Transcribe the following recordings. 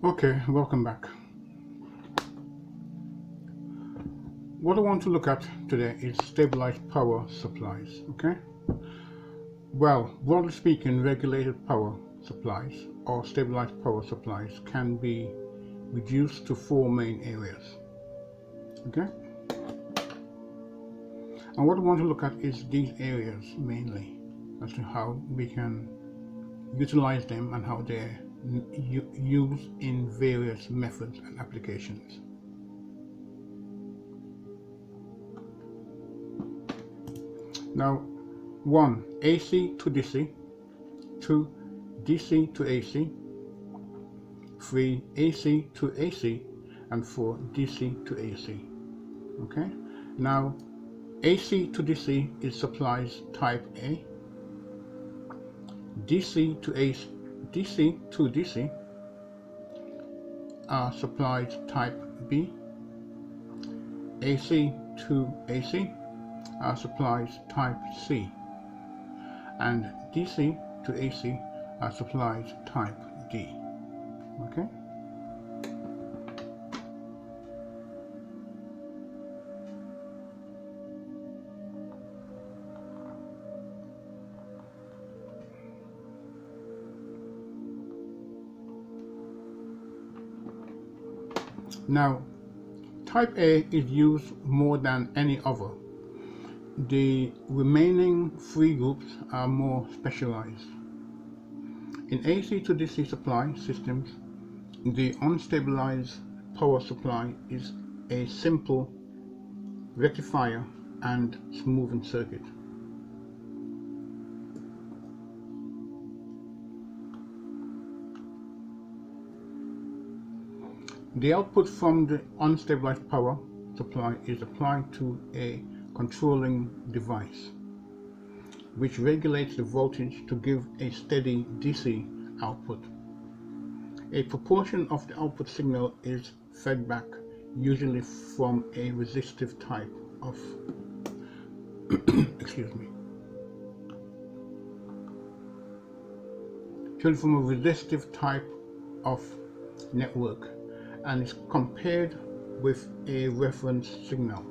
Okay, welcome back. What I want to look at today is stabilized power supplies, okay? Well, broadly speaking, regulated power supplies or stabilized power supplies can be reduced to four main areas, okay? And what I want to look at is these areas mainly, as to how we can utilize them and how they're used in various methods and applications. Now, 1. AC to DC, 2. DC to AC, 3. AC to AC, and 4. DC to AC. Okay? Now, AC to DC is supplies type A, DC to DC are supplies type B, AC to AC are supplies type C, and DC to AC are supplies type D. Okay? Now, type A is used more than any other. The remaining three groups are more specialized. In AC to DC supply systems, the unstabilized power supply is a simple rectifier and smoothing circuit. The output from the unstabilized power supply is applied to a controlling device, which regulates the voltage to give a steady DC output. A proportion of the output signal is fed back, usually from a resistive type of from a resistive type of network, and is compared with a reference signal.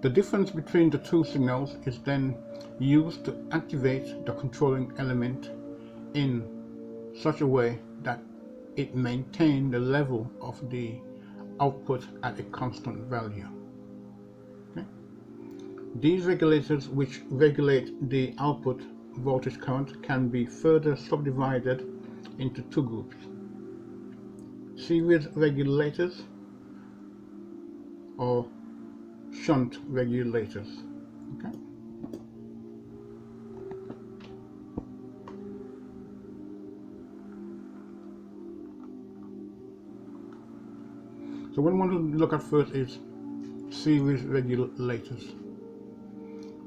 The difference between the two signals is then used to activate the controlling element in such a way that it maintains the level of the output at a constant value. Okay? These regulators, which regulate the output voltage current, can be further subdivided into two groups: series regulators or shunt regulators. Okay? So what I want to look at first is series regulators.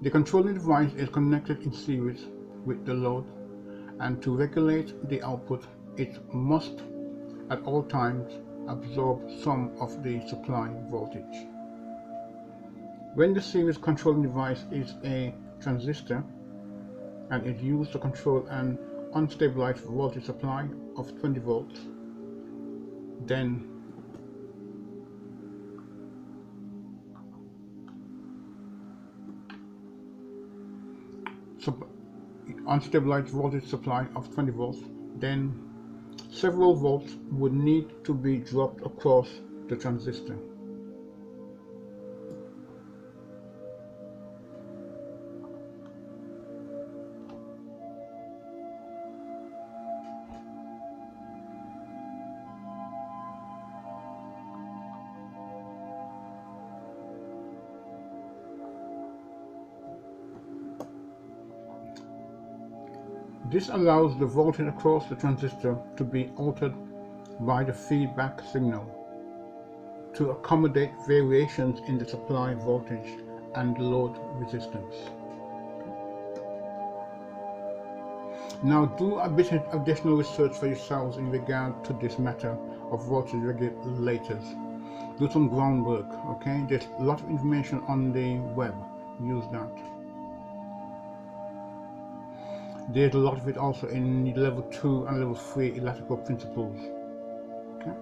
The controlling device is connected in series with the load, and to regulate the output, it must at all times absorb some of the supply voltage. When the series controlling device is a transistor and is used to control an unstabilized voltage supply of 20 volts, then unstabilized voltage supply of 20 volts, then several volts would need to be dropped across the transistor. This allows the voltage across the transistor to be altered by the feedback signal to accommodate variations in the supply voltage and load resistance. Now do a bit of additional research for yourselves in regard to this matter of voltage regulators. do some groundwork. Okay, there's a lot of information on the web. Use that. There's a lot of it also in level 2 and level 3 electrical principles. Okay.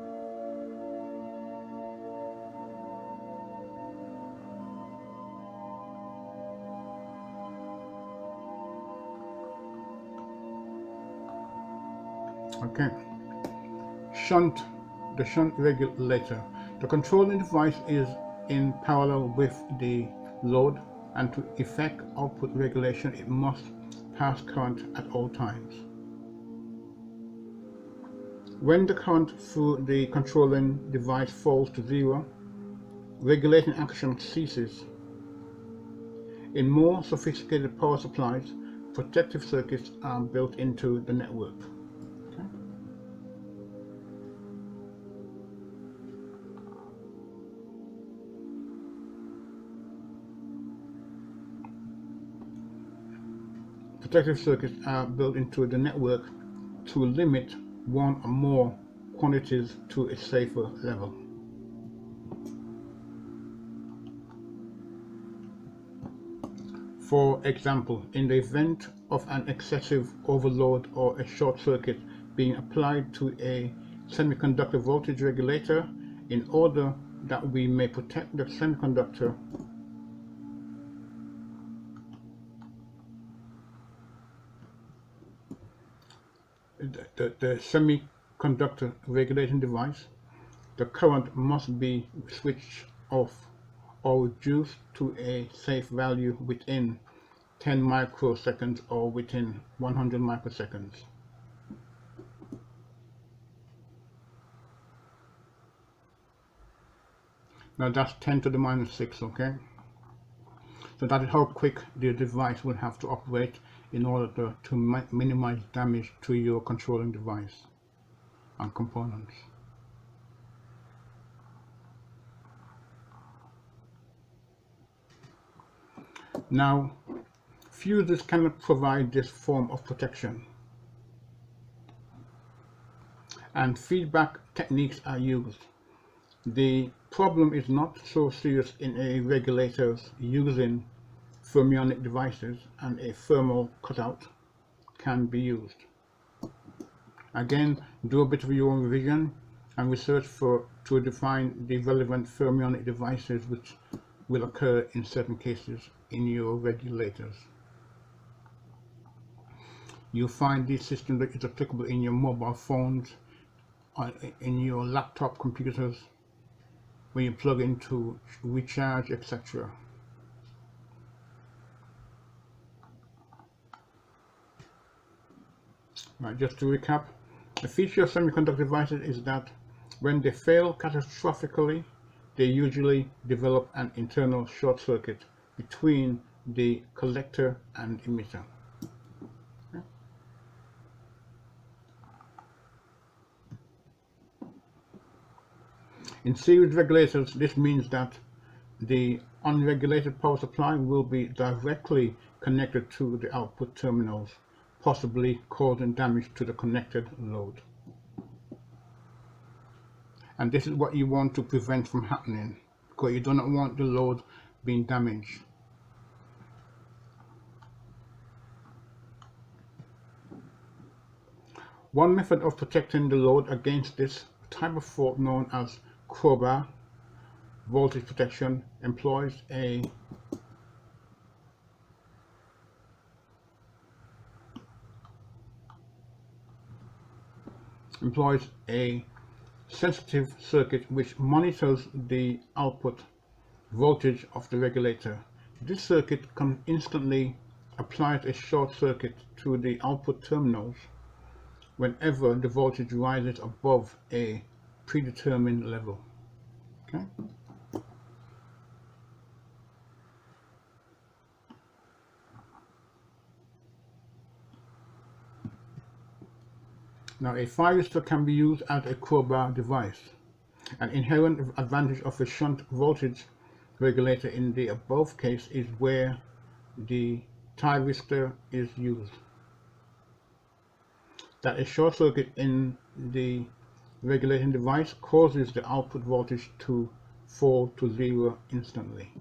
Okay. The shunt regulator. The controlling device is in parallel with the load, and to effect output regulation it must pass current at all times. When the current through the controlling device falls to zero, regulating action ceases. In more sophisticated power supplies, protective circuits are built into the network. Okay. Protective circuits are built into the network to limit one or more quantities to a safer level. For example, in the event of an excessive overload or a short circuit being applied to a semiconductor voltage regulator, in order that we may protect the semiconductor, the semiconductor regulating device, the current must be switched off or reduced to a safe value within 10 microseconds or within 100 microseconds. Now that's 10 to the minus 6, okay? So that is how quick the device will have to operate in order to minimize damage to your controlling device and components. Now, fuses cannot provide this form of protection, and feedback techniques are used. The problem is not so serious in a regulators using fermionic devices, and a thermal cutout can be used. Again, do a bit of your own revision and research to define the relevant fermionic devices which will occur in certain cases in your regulators. You'll find this system that is applicable in your mobile phones, in your laptop computers, when you plug into recharge, etc. Right, just to recap, the feature of semiconductor devices is that when they fail catastrophically, they usually develop an internal short circuit between the collector and emitter. Okay. In series regulators, this means that the unregulated power supply will be directly connected to the output terminals, possibly causing damage to the connected load. And this is what you want to prevent from happening, because you do not want the load being damaged. One method of protecting the load against this type of fault, known as Cobra voltage protection, employs a sensitive circuit which monitors the output voltage of the regulator. This circuit instantly applies a short circuit to the output terminals whenever the voltage rises above a predetermined level. Okay. Now, a resistor can be used as a Cobra device. An inherent advantage of a shunt voltage regulator in the above case is where the resistor is used, that a short circuit in the regulating device causes the output voltage to fall to zero instantly.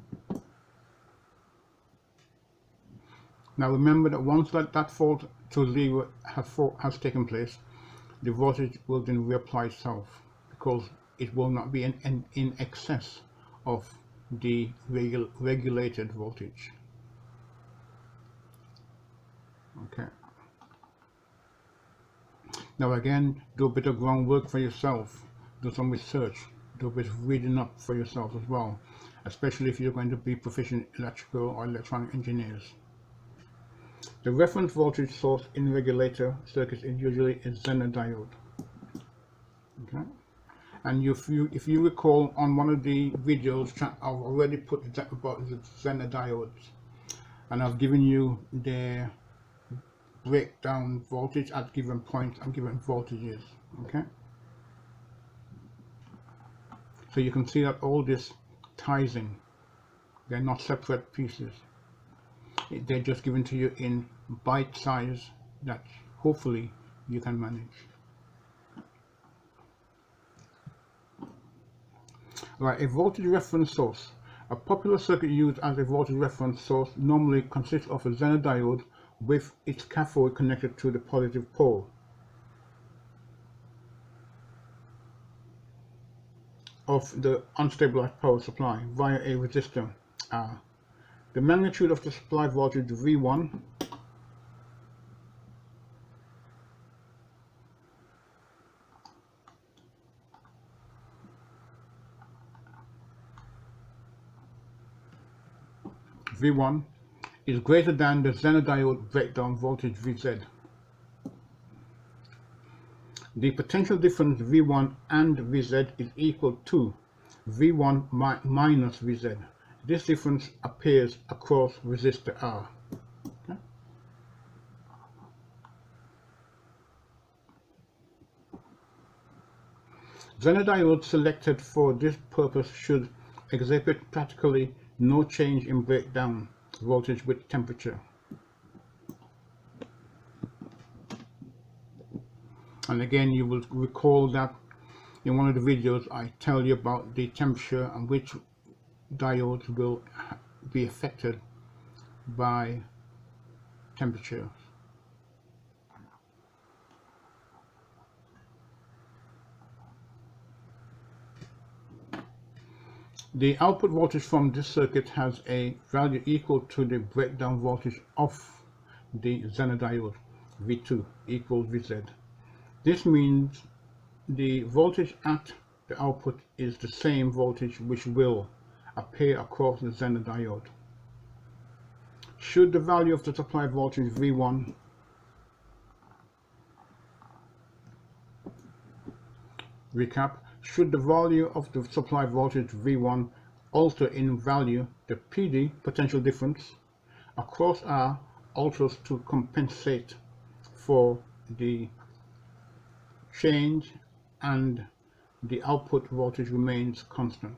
Now remember that once that fall to zero has taken place, the voltage will then reapply itself, because it will not be in excess of the regulated voltage. Okay. Now again, do a bit of groundwork for yourself, do some research, do a bit of reading up for yourself as well, especially if you're going to be proficient electrical or electronic engineers. The reference voltage source in regulator circuits is usually a Zener diode. Okay. And if you recall, on one of the videos I've already put about the Zener diodes, and I've given you their breakdown voltage at given points and given voltages. Okay, so you can see that all this ties in. They're not separate pieces. They're just given to you in bite size that hopefully you can manage. Right, a voltage reference source. A popular circuit used as a voltage reference source normally consists of a Zener diode with its cathode connected to the positive pole of the unstabilized power supply via a resistor R. The magnitude of the supply voltage V1 is greater than the Zener diode breakdown voltage Vz. The potential difference V1 and Vz is equal to V1 minus Vz. This difference appears across resistor R. Okay. Zener diodes selected for this purpose should exhibit practically no change in breakdown voltage with temperature. And again, you will recall that in one of the videos I tell you about the temperature and which diodes will be affected by temperature. The output voltage from this circuit has a value equal to the breakdown voltage of the Zener diode, V2 equals Vz. This means the voltage at the output is the same voltage which will appear across the Zener diode. Should the value of the supply voltage V1 recap, should the value of the supply voltage V1 alter in value, the PD, potential difference, across R alters to compensate for the change, and the output voltage remains constant.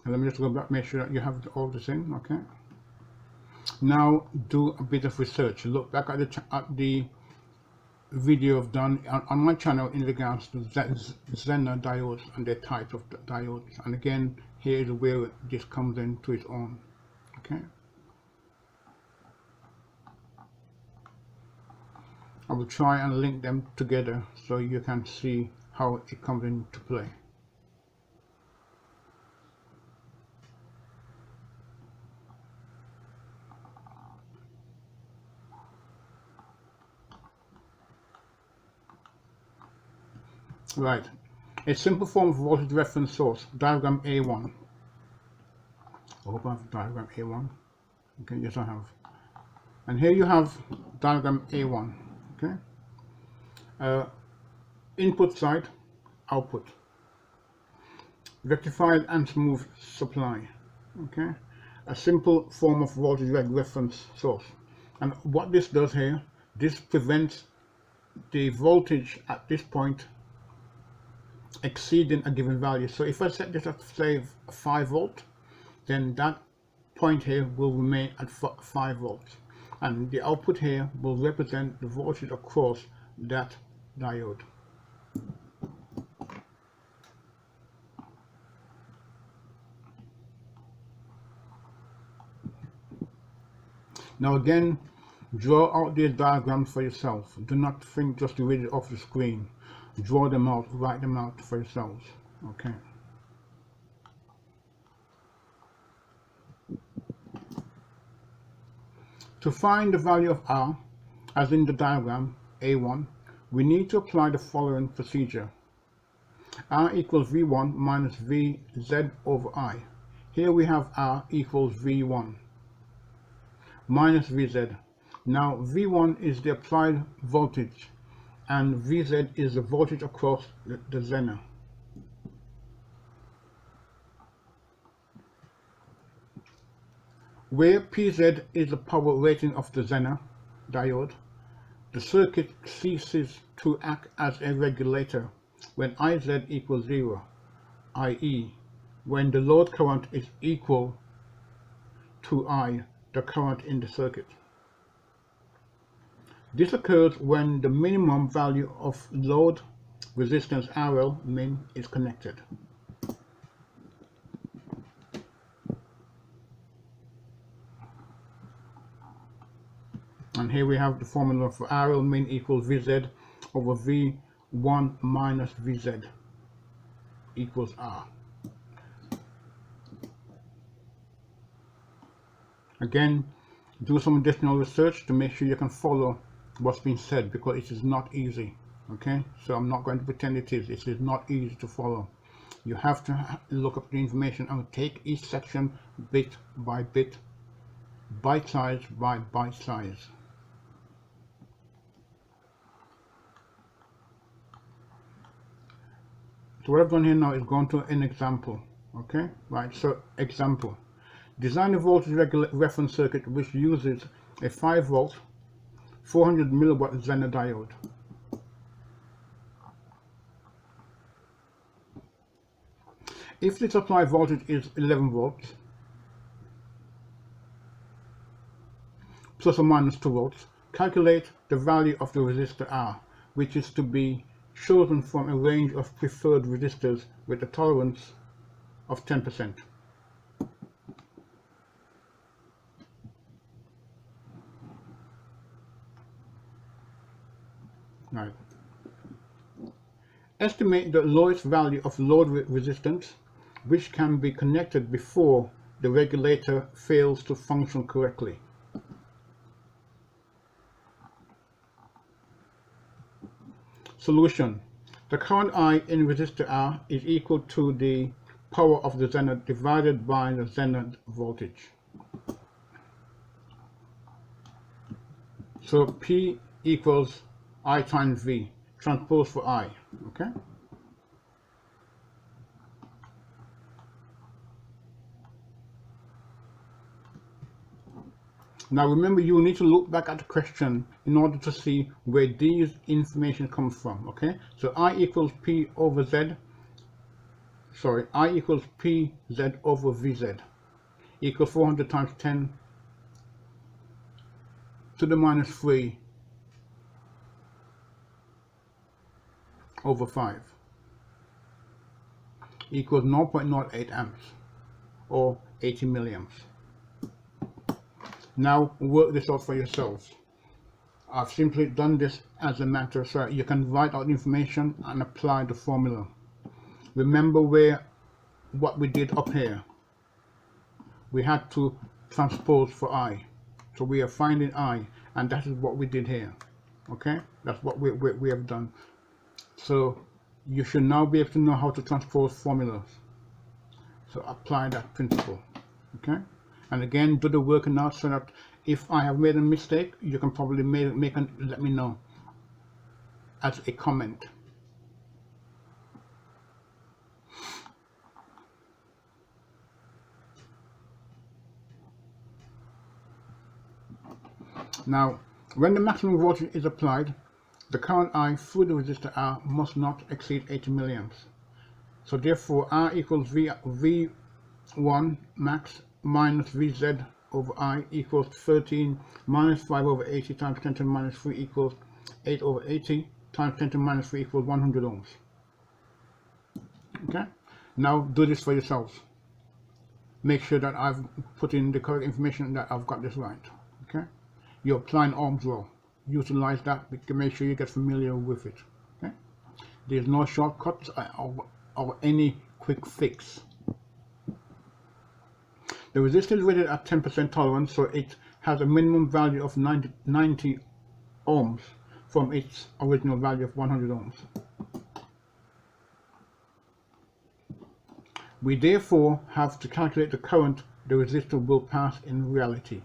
And let me just go back, make sure that you have all this in. Okay. Now do a bit of research. Look back at the video I've done on my channel in regards to Zener diodes and their type of diodes. And again, here is where this comes into its own. Okay. I will try and link them together so you can see how it comes into play. Right, a simple form of voltage reference source, diagram A1. I hope I have diagram A1. Okay, yes I have. And here you have diagram A1. Okay. Input side, output. Rectified and smooth supply. Okay. A simple form of voltage reference source. And what this does here, this prevents the voltage at this point exceeding a given value. So if I set this at say 5 volt, then that point here will remain at 5 volts, and the output here will represent the voltage across that diode. Now again, draw out these diagrams for yourself. Do not think just to read it off the screen. Draw them out, write them out for yourselves. Okay. To find the value of R, as in the diagram A1, we need to apply the following procedure. R equals V1 minus Vz over I. Here we have R equals V1 minus Vz. Now V1 is the applied voltage and Vz is the voltage across the Zener. Where Pz is the power rating of the Zener diode, the circuit ceases to act as a regulator when Iz equals 0, i.e. when the load current is equal to I, the current in the circuit. This occurs when the minimum value of load resistance RL min is connected. And here we have the formula for RL min equals Vz over V1 minus Vz equals R. Again, do some additional research to make sure you can follow what's been said, because it is not easy. Okay, so I'm not going to pretend it is. It is not easy to follow. You have to look up the information and take each section bit by bit, bite size by bite size. So what I've done here now is gone to an example. Okay, right, so example. Design a voltage reference circuit which uses a 5 volt 400 milliwatt Zener diode. If the supply voltage is 11 volts plus or minus 2 volts, calculate the value of the resistor R, which is to be chosen from a range of preferred resistors with a tolerance of 10%. Right. Estimate the lowest value of load resistance which can be connected before the regulator fails to function correctly. Solution. The current I in resistor R is equal to the power of the Zener divided by the Zener voltage. So P equals I times V, transpose for I. Okay. Now remember, you need to look back at the question in order to see where these information comes from. Okay, so I equals P over Z, sorry, I equals PZ over VZ equals 400 times 10 to the minus 3 over 5 equals 0.08 amps or 80 milliamps. Now work this out for yourselves. I've simply done this as a matter so you can write out information and apply the formula. Remember what we did up here. We had to transpose for I. So we are finding I, and that is what we did here. Okay, that's what we have done. So you should now be able to know how to transpose formulas. So apply that principle. Okay. And again, do the working out so that if I have made a mistake, you can probably let me know as a comment. Now, when the maximum voltage is applied, the current I through the resistor R must not exceed 80 milliamps. So therefore R equals V1 max minus Vz over I equals 13 minus 5 over 80 times 10 to the minus 3 equals 8 over 80 times 10 to the minus 3 equals 100 ohms. Okay, now do this for yourselves. Make sure that I've put in the correct information, that I've got this right. Okay, you're applying Ohm's law. Utilize that, to make sure you get familiar with it. Okay, there's no shortcuts or any quick fix. The resistor is rated at 10% tolerance, so it has a minimum value of 90 ohms from its original value of 100 ohms. We therefore have to calculate the current the resistor will pass in reality.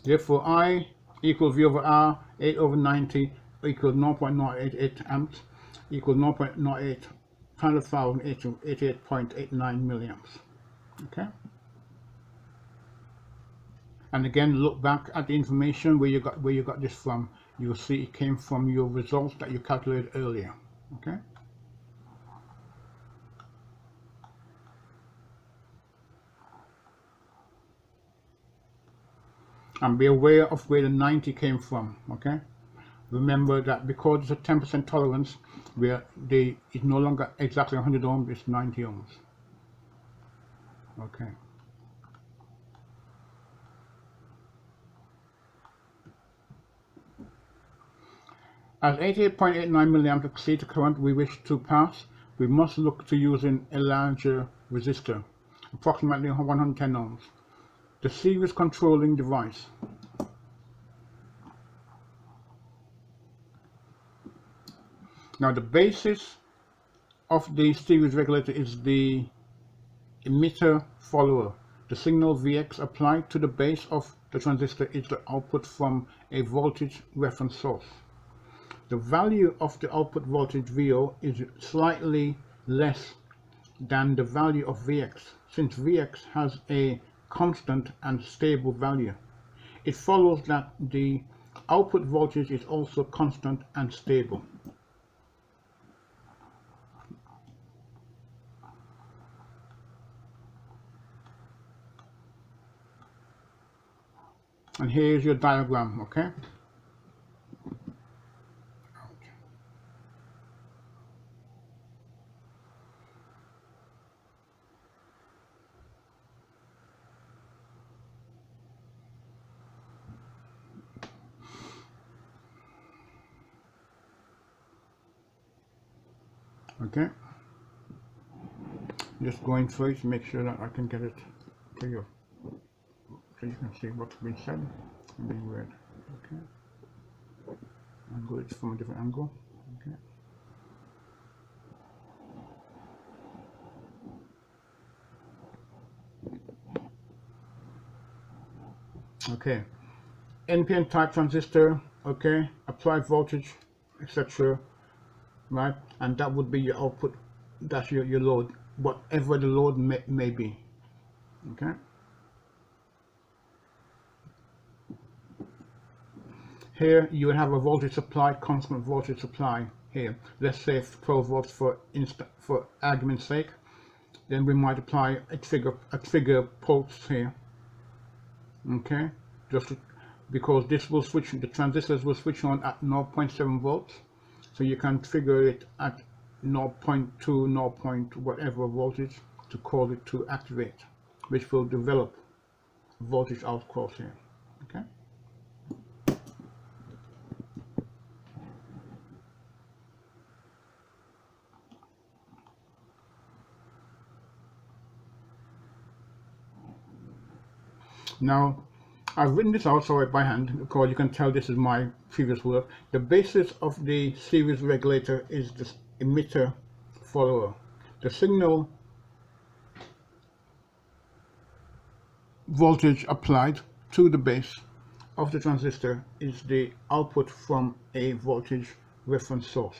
Therefore, I equals V over R, 8 over 90 equals 0.088 amps, equals 0.08 times 1,000, 88.89 milliamps. Okay. And again, look back at the information where you got this from. You'll see it came from your results that you calculated earlier. Okay. And be aware of where the 90 came from. Okay. Remember that because it's a 10% tolerance, where it's no longer exactly 100 ohms, it's 90 ohms. Okay. As 88.89 milliamps exceeds the current we wish to pass, we must look to using a larger resistor, approximately 110 ohms. The series controlling device. Now the basis of the series regulator is the emitter follower. The signal Vx applied to the base of the transistor is the output from a voltage reference source. The value of the output voltage VO is slightly less than the value of Vx, since Vx has a constant and stable value. It follows that the output voltage is also constant and stable. And here's your diagram, okay? Okay, just going through it to make sure that I can get it to you, so you can see what's been said and being read. Okay, I'll go it from a different angle. Okay. Okay, NPN type transistor. Okay, apply voltage, etc. Right, and that would be your output. That's your load, whatever the load may be. Okay. Here you would have a voltage supply, constant voltage supply here. Let's say 12 volts for argument's sake. Then we might apply a trigger pulse here. Okay, just because this will switch, the transistors will switch on at 0.7 volts. So you can figure it at 0.2, 0. Whatever voltage to call it to activate, which will develop voltage outcross here. Okay. Now, I've written this out sorry by hand because you can tell this is my previous work. The basis of the series regulator is the emitter follower. The signal voltage applied to the base of the transistor is the output from a voltage reference source.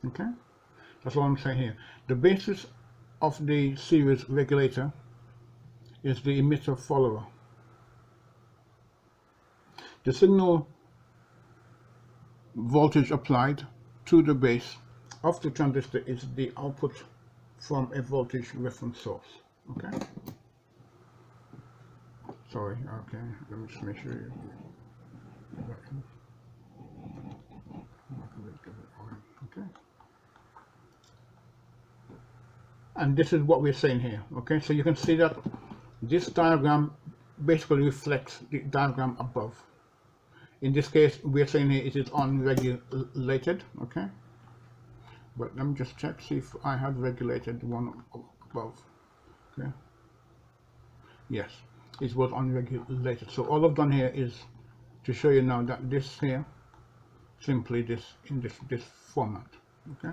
Okay, that's all I'm saying here. The basis of the series regulator is the emitter follower. The signal voltage applied to the base of the transistor is the output from a voltage reference source. Okay. Sorry. Okay. Let me just make sure you. Okay. And this is what we're saying here. Okay. So you can see that this diagram basically reflects the diagram above. In this case, we're saying here it is unregulated. Okay. But let me just check, see if I have regulated the one above. Okay. Yes, it was unregulated. So all I've done here is to show you now that this here, simply this in this format. Okay.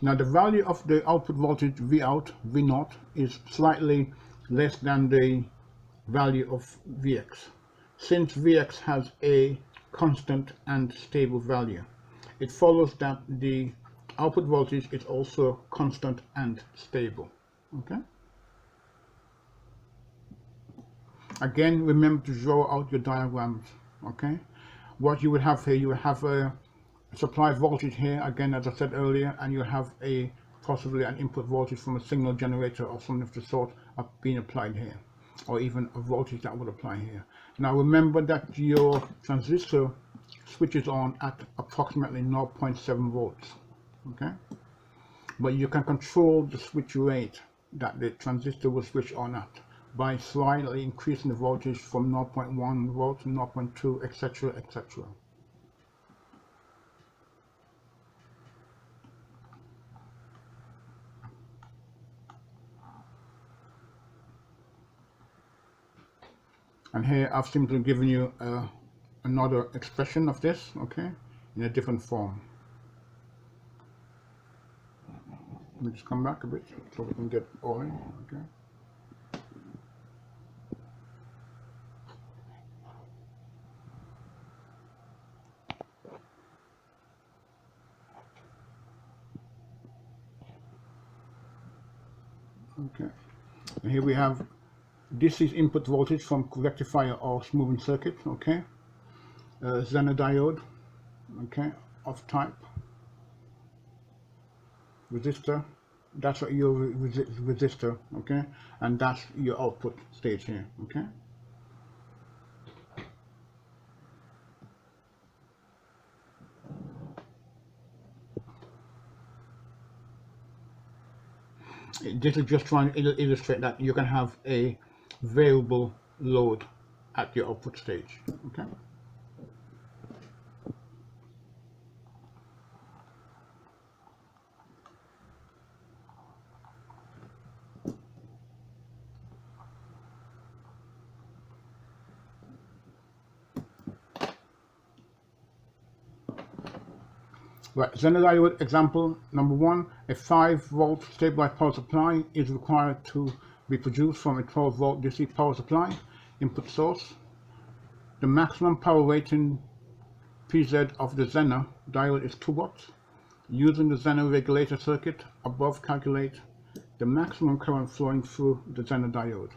Now the value of the output voltage Vout, V0, is slightly less than the value of Vx. Since Vx has a constant and stable value, it follows that the output voltage is also constant and stable. Okay. Again, remember to draw out your diagrams. Okay. What you would have here, you would have a supply voltage here, again, as I said earlier, and you have a possibly an input voltage from a signal generator or something of the sort being applied here, or even a voltage that would apply here. Now remember that your transistor switches on at approximately 0.7 volts. Okay, but you can control the switch rate that the transistor will switch on at by slightly increasing the voltage from 0.1 volt to 0.2, etc., etc. And here I've simply given you another expression of this, okay, in a different form. Let me just come back a bit so we can get all in, okay. Okay, and here we have, this is input voltage from rectifier or smoothing circuit, okay. Zener diode, okay, of type. Resistor, that's your resistor, okay, and that's your output stage here, okay. This is just trying to illustrate that you can have a variable load at your output stage, okay. Right, Zener diode example number 1, a 5-volt stabilized power supply is required to be produced from a 12-volt DC power supply input source. The maximum power rating PZ of the Zener diode is 2 watts. Using the Zener regulator circuit above, calculate the maximum current flowing through the Zener diode.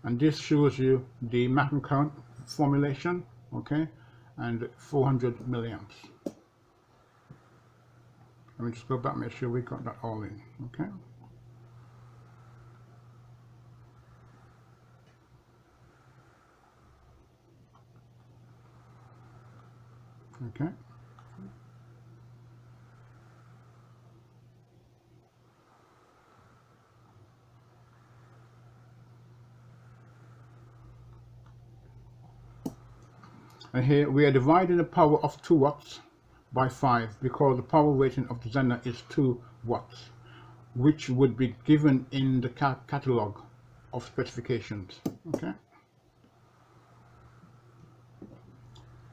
And this shows you the maximum current formulation, okay, and 400 milliamps. Let me just go back and make sure we got that all in, okay. Okay. And here we are dividing the power of 2 watts by 5 because the power rating of the Zener is 2 watts, which would be given in the catalog of specifications. Okay.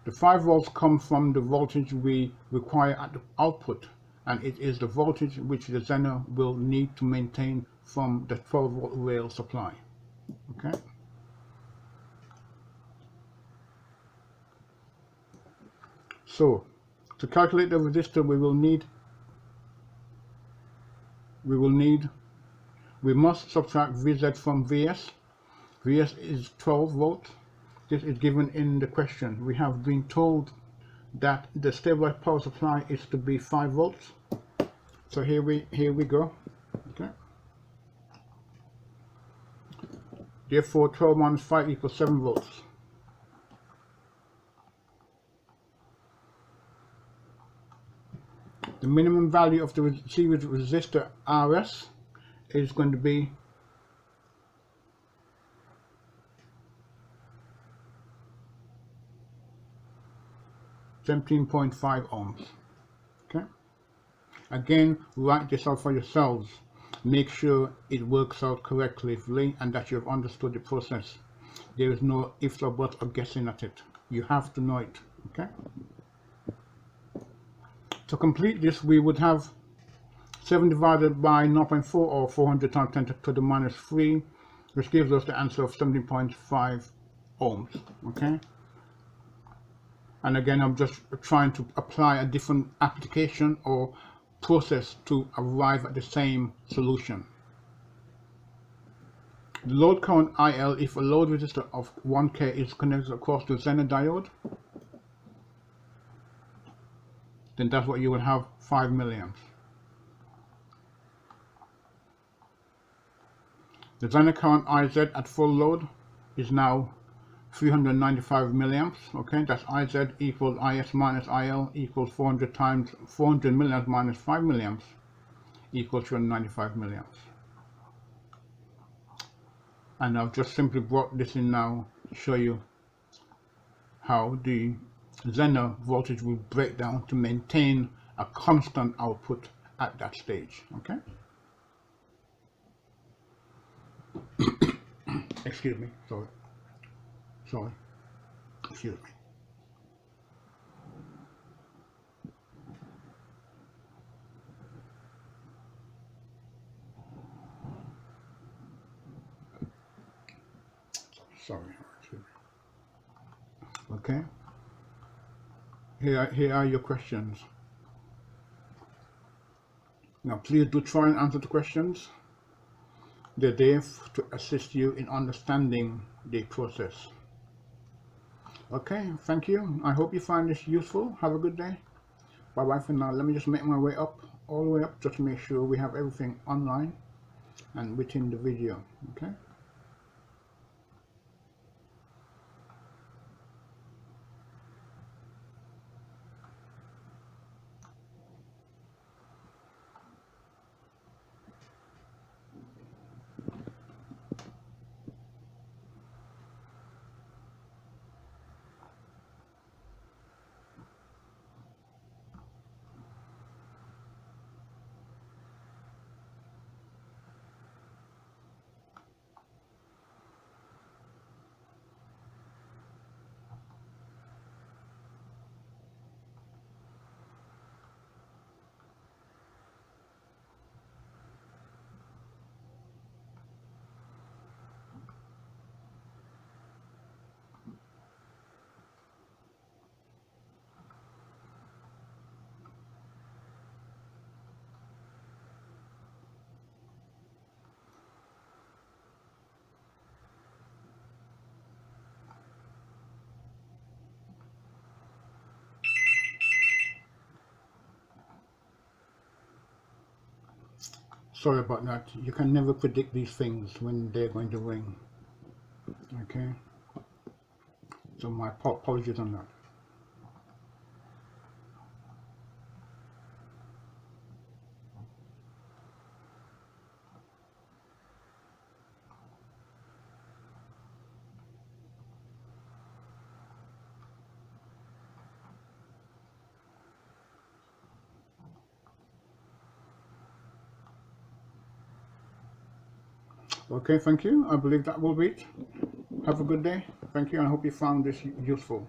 The 5 volts come from the voltage we require at the output, and it is the voltage which the Zener will need to maintain from the 12 volt rail supply. Okay. So to calculate the resistor, we must subtract Vz from Vs. Vs is 12 volts. This is given in the question. We have been told that the stabilized power supply is to be 5 volts. So here we go. Okay. Therefore 12 minus 5 equals 7 volts. The minimum value of the series resistor Rs is going to be 17.5 ohms. Okay. Again, write this out for yourselves. Make sure it works out correctly and that you have understood the process. There is no ifs or buts or guessing at it. You have to know it. Okay. To complete this, we would have 7 divided by 0.4 or 400 times 10 to the minus 3, which gives us the answer of 17.5 ohms. Okay. And again, I'm just trying to apply a different application or process to arrive at the same solution. The load current IL, if a load resistor of 1K is connected across the Zener diode, then that's what you will have, 5 milliamps. The Zener current IZ at full load is now 395 milliamps. Okay, that's IZ equals IS minus IL equals 400 milliamps minus 5 milliamps equals 395 milliamps. And I've just simply brought this in now to show you how the Zener voltage will break down to maintain a constant output at that stage. Okay. Excuse me. Sorry. Excuse me. Sorry. Okay. Here are your questions. Now please do try and answer the questions. They're there to assist you in understanding the process. Okay, thank you. I hope you find this useful. Have a good day. Bye bye for now. Let me just make my way up, all the way up, just to make sure we have everything online and within the video. Okay. Sorry about that. You can never predict these things when they're going to ring. Okay. So my apologies on that. Okay, thank you. I believe that will be it. Have a good day. Thank you, and I hope you found this useful.